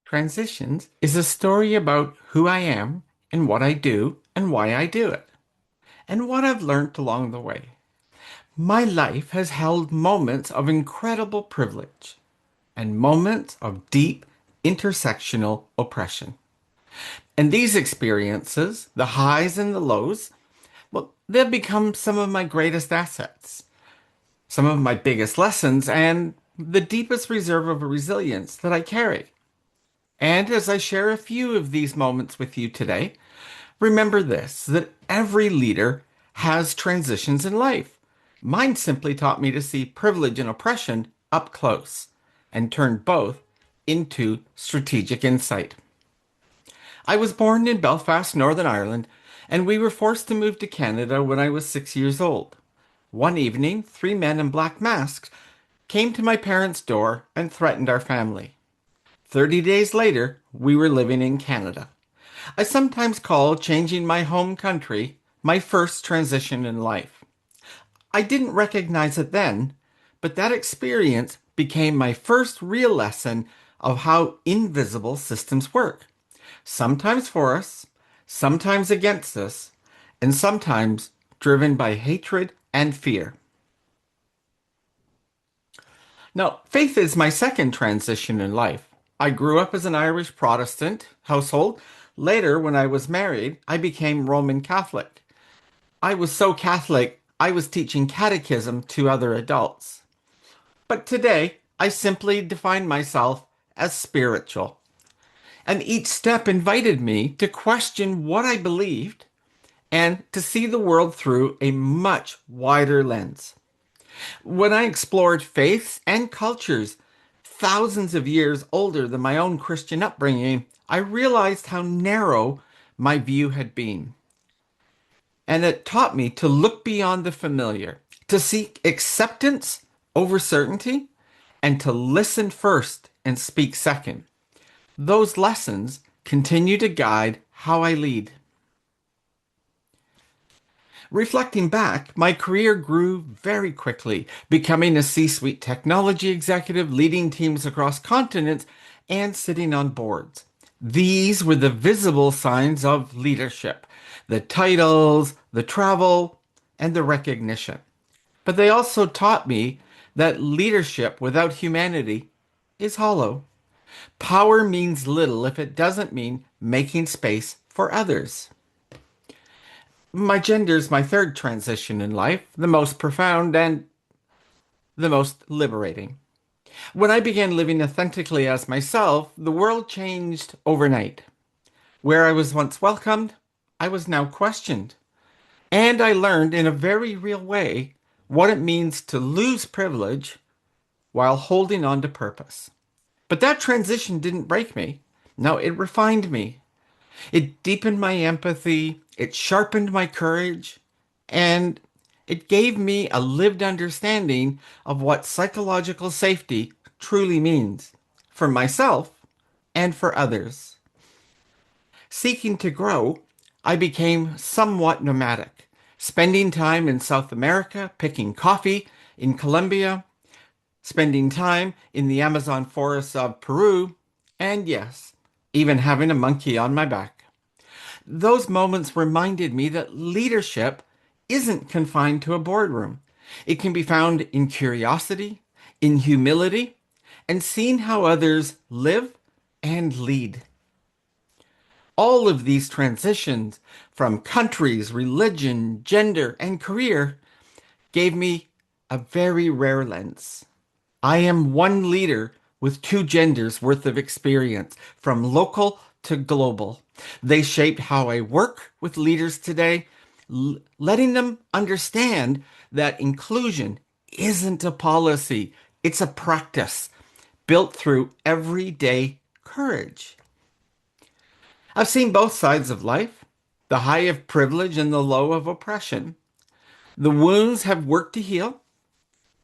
Transitions is a story about who I am and what I do and why I do it, and what I've learned along the way. My life has held moments of incredible privilege and moments of deep intersectional oppression. And these experiences, the highs and the lows, well, they've become some of my greatest assets, some of my biggest lessons, and the deepest reserve of resilience that I carry. And as I share a few of these moments with you today, remember this, that every leader has transitions in life. Mine simply taught me to see privilege and oppression up close and turn both into strategic insight. I was born in Belfast, Northern Ireland, and we were forced to move to Canada when I was 6 years old. One evening, three men in black masks came to my parents' door and threatened our family. 30 days later, we were living in Canada. I sometimes call changing my home country my first transition in life. I didn't recognize it then, but that experience became my first real lesson of how invisible systems work. Sometimes for us, sometimes against us, and sometimes driven by hatred and fear. Now, faith is my second transition in life. I grew up as an Irish Protestant household. Later, when I was married, I became Roman Catholic. I was so Catholic, I was teaching catechism to other adults. But today, I simply define myself as spiritual. And each step invited me to question what I believed and to see the world through a much wider lens. When I explored faiths and cultures thousands of years older than my own Christian upbringing, I realized how narrow my view had been. And it taught me to look beyond the familiar, to seek acceptance over certainty, and to listen first and speak second. Those lessons continue to guide how I lead. Reflecting back, my career grew very quickly, becoming a C-suite technology executive, leading teams across continents, and sitting on boards. These were the visible signs of leadership, the titles, the travel, and the recognition. But they also taught me that leadership without humanity is hollow. Power means little if it doesn't mean making space for others. My gender is my third transition in life, the most profound and the most liberating. When I began living authentically as myself, the world changed overnight. Where I was once welcomed, I was now questioned. And I learned in a very real way what it means to lose privilege while holding on to purpose. But that transition didn't break me. No, it refined me. It deepened my empathy, it sharpened my courage, and it gave me a lived understanding of what psychological safety truly means for myself and for others. Seeking to grow, I became somewhat nomadic, spending time in South America, picking coffee in Colombia, spending time in the Amazon forests of Peru, and yes, even having a monkey on my back. Those moments reminded me that leadership isn't confined to a boardroom. It can be found in curiosity, in humility, and seeing how others live and lead. All of these transitions from countries, religion, gender, and career gave me a very rare lens. I am one leader with two genders worth of experience, from local to global. They shaped how I work with leaders today, letting them understand that inclusion isn't a policy, it's a practice built through everyday courage. I've seen both sides of life, the high of privilege and the low of oppression. The wounds have worked to heal,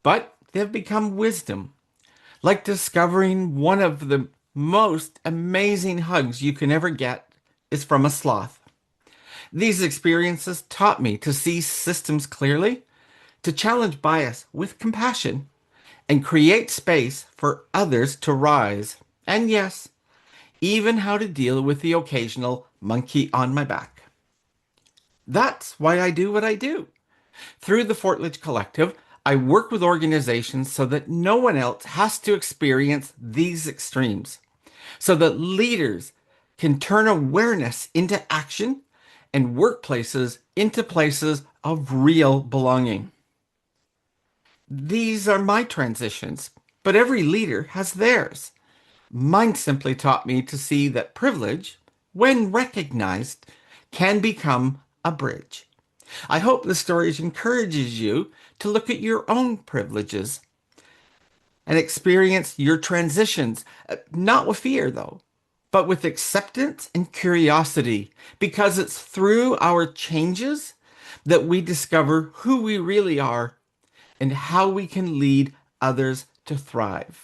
but they've become wisdom, like discovering one of the most amazing hugs you can ever get is from a sloth. These experiences taught me to see systems clearly, to challenge bias with compassion, and create space for others to rise. And yes, even how to deal with the occasional monkey on my back. That's why I do what I do. Through the Fortledge Collective, I work with organizations so that no one else has to experience these extremes, so that leaders can turn awareness into action and workplaces into places of real belonging. These are my transitions, but every leader has theirs. Mine simply taught me to see that privilege, when recognized, can become a bridge. I hope the story encourages you to look at your own privileges and experience your transitions, not with fear though, but with acceptance and curiosity, because it's through our changes that we discover who we really are and how we can lead others to thrive.